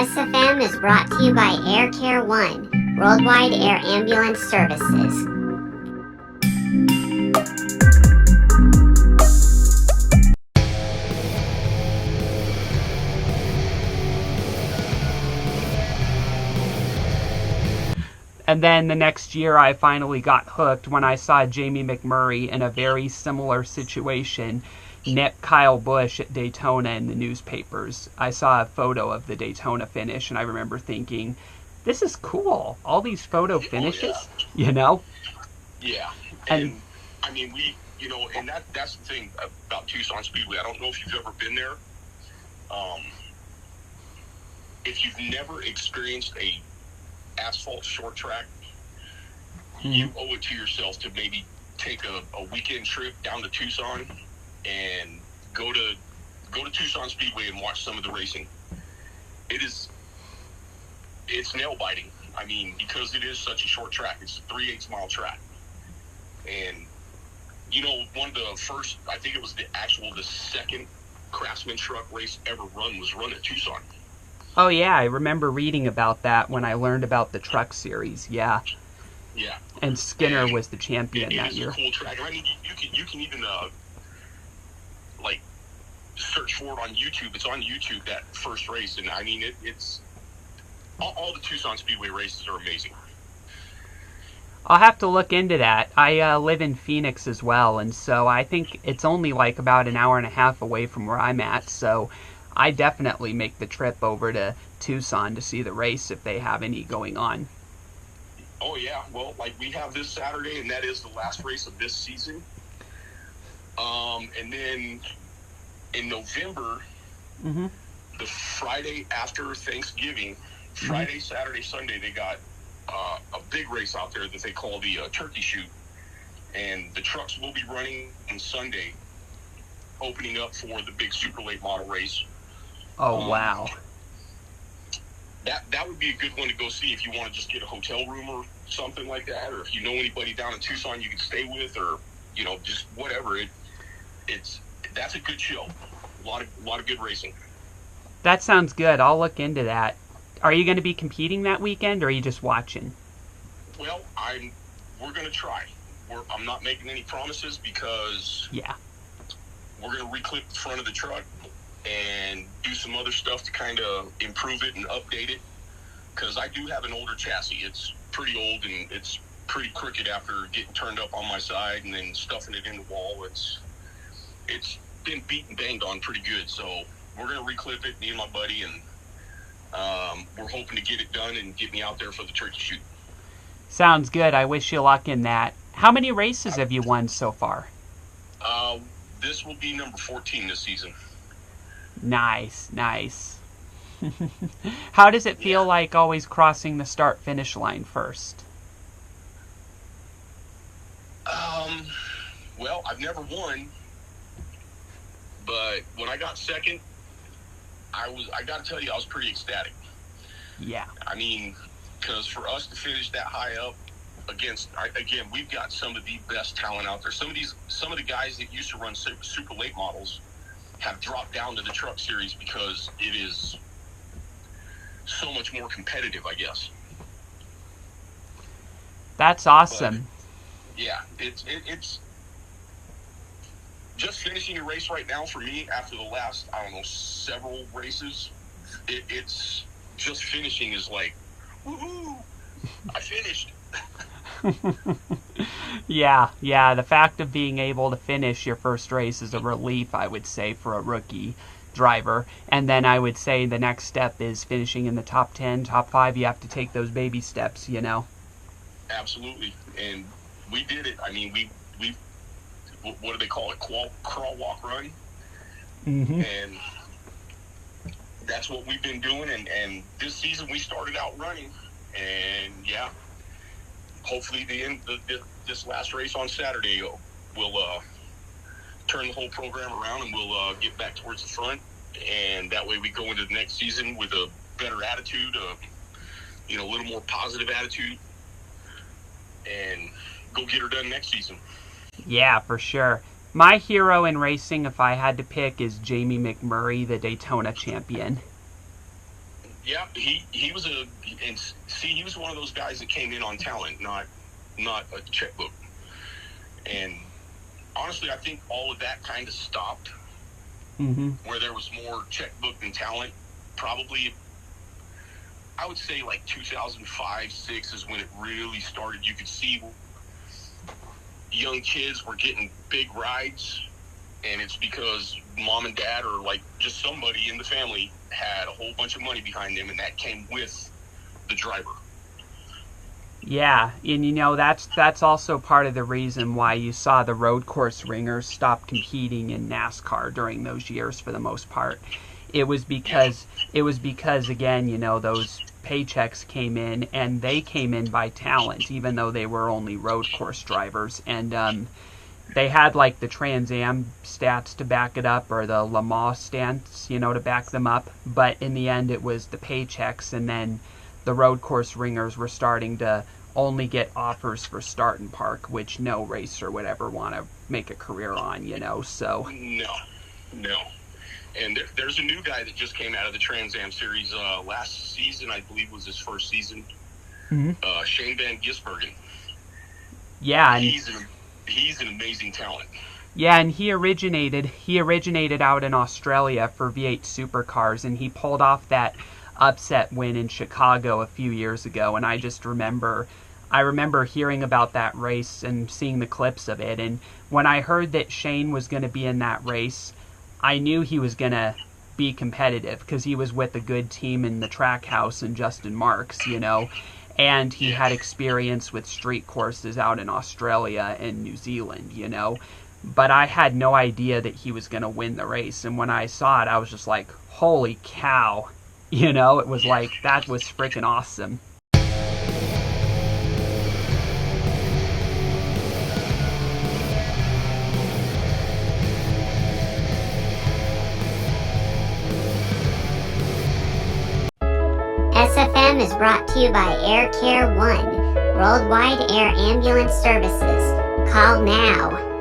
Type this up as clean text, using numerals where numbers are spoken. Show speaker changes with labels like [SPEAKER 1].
[SPEAKER 1] SFM is brought to you by Air Care One, Worldwide Air Ambulance Services.
[SPEAKER 2] And then the next year I finally got hooked when I saw Jamie McMurray in a very similar situation nip Kyle Busch at Daytona in the newspapers. I saw a photo of the Daytona finish and I remember thinking, this is cool. All these photo finishes, you know?
[SPEAKER 3] Yeah. And I mean, and that's the thing about Tucson Speedway. I don't know if you've ever been there. If you've never experienced a asphalt short track, you owe it to yourself to maybe take a weekend trip down to Tucson and go to Tucson Speedway and watch some of the racing. It's nail biting. I mean, because it is such a short track. It's a 3/8 mile track. And one of the first, I think it was the second Craftsman truck race ever was run at Tucson.
[SPEAKER 2] Oh yeah, I remember reading about that when I learned about the truck series. Yeah.
[SPEAKER 3] Yeah.
[SPEAKER 2] And Skinner was the champion that year.
[SPEAKER 3] It is a cool track. I mean, you can even search for it on YouTube. It's on YouTube, that first race, and I mean it's all the Tucson Speedway races are amazing.
[SPEAKER 2] I'll have to look into that. I live in Phoenix as well, and so I think it's only like about an hour and a half away from where I'm at, so I definitely make the trip over to Tucson to see the race if they have any going on.
[SPEAKER 3] Oh, yeah. Well, we have this Saturday, and that is the last race of this season. And then in November, the Friday after Thanksgiving, Friday, Saturday, Sunday, they got a big race out there that they call the Turkey Shoot. And the trucks will be running on Sunday, opening up for the big super late model race.
[SPEAKER 2] Oh, wow.
[SPEAKER 3] That would be a good one to go see if you want to just get a hotel room or something like that, or if you know anybody down in Tucson you can stay with, or just whatever. That's a good show. A lot of good racing.
[SPEAKER 2] That sounds good. I'll look into that. Are you going to be competing that weekend, or are you just watching?
[SPEAKER 3] Well, we're going to try. I'm not making any promises because we're going to reclip the front of the truck and do some other stuff to kind of improve it and update it, because I do have an older chassis. It's pretty old and it's pretty crooked after getting turned up on my side and then stuffing it in the wall. It's been beat and banged on pretty good, so we're going to reclip it, me and my buddy, and we're hoping to get it done and get me out there for the turkey shoot.
[SPEAKER 2] Sounds good. I wish you luck in that. How many races have you won so far?
[SPEAKER 3] This will be number 14 this season.
[SPEAKER 2] Nice. How does it feel like always crossing the start-finish line first?
[SPEAKER 3] Well, I've never won, but when I got second, I got to tell you, I was pretty ecstatic.
[SPEAKER 2] Yeah.
[SPEAKER 3] I mean, because for us to finish that high up again, we've got some of the best talent out there. Some of the guys that used to run super late models have dropped down to the truck series because it is so much more competitive, I guess.
[SPEAKER 2] That's awesome.
[SPEAKER 3] But, yeah, it's just finishing a race right now for me after the last, several races. It's just finishing is like, woohoo! I finished.
[SPEAKER 2] Yeah, the fact of being able to finish your first race is a relief, I would say, for a rookie driver. And then I would say the next step is finishing in the top 10, top 5. You have to take those baby steps,
[SPEAKER 3] Absolutely. And we did it. I mean, we what do they call it? Crawl, walk, run. And that's what we've been doing. And this season we started out running. And hopefully this last race on Saturday will turn the whole program around, and we'll get back towards the front. And that way we go into the next season with a better attitude, a little more positive attitude, and go get her done next season.
[SPEAKER 2] Yeah, for sure. My hero in racing, if I had to pick, is Jamie McMurray, the Daytona champion.
[SPEAKER 3] Yeah, he was he was one of those guys that came in on talent, not a checkbook. And honestly, I think all of that kind of stopped, where there was more checkbook than talent. Probably, I would say like 2005, 6 is when it really started. You could see young kids were getting big rides, and it's because mom and dad or like just somebody in the family had a whole bunch of money behind them, and that came with the driver.
[SPEAKER 2] Yeah, and you know that's also part of the reason why you saw the road course ringers stop competing in NASCAR during those years for the most part. It was because again, you know, those paychecks came in, and they came in by talent, even though they were only road course drivers, and they had like the Trans Am stats to back it up, or the Le Mans stats, you know, to back them up. But in the end, it was the paychecks, and then the road course ringers were starting to only get offers for start and park, which no racer would ever want to make a career on, you know. So
[SPEAKER 3] no. And there's a new guy that just came out of the Trans Am series last season, I believe was his first season. Shane Van Gisbergen.
[SPEAKER 2] Yeah, and
[SPEAKER 3] he's an amazing talent.
[SPEAKER 2] Yeah, and he originated out in Australia for V8 supercars, and he pulled off that upset win in Chicago a few years ago. And I remember hearing about that race and seeing the clips of it. And when I heard that Shane was going to be in that race, I knew he was going to be competitive because he was with a good team in the Trackhouse and Justin Marks, you know. And he had experience with street courses out in Australia and New Zealand, you know. But I had no idea that he was going to win the race. And when I saw it, I was just like, holy cow. You know, it was like, that was freaking awesome.
[SPEAKER 1] SFM is brought to you by Air Care 1, Worldwide Air Ambulance Services. Call now.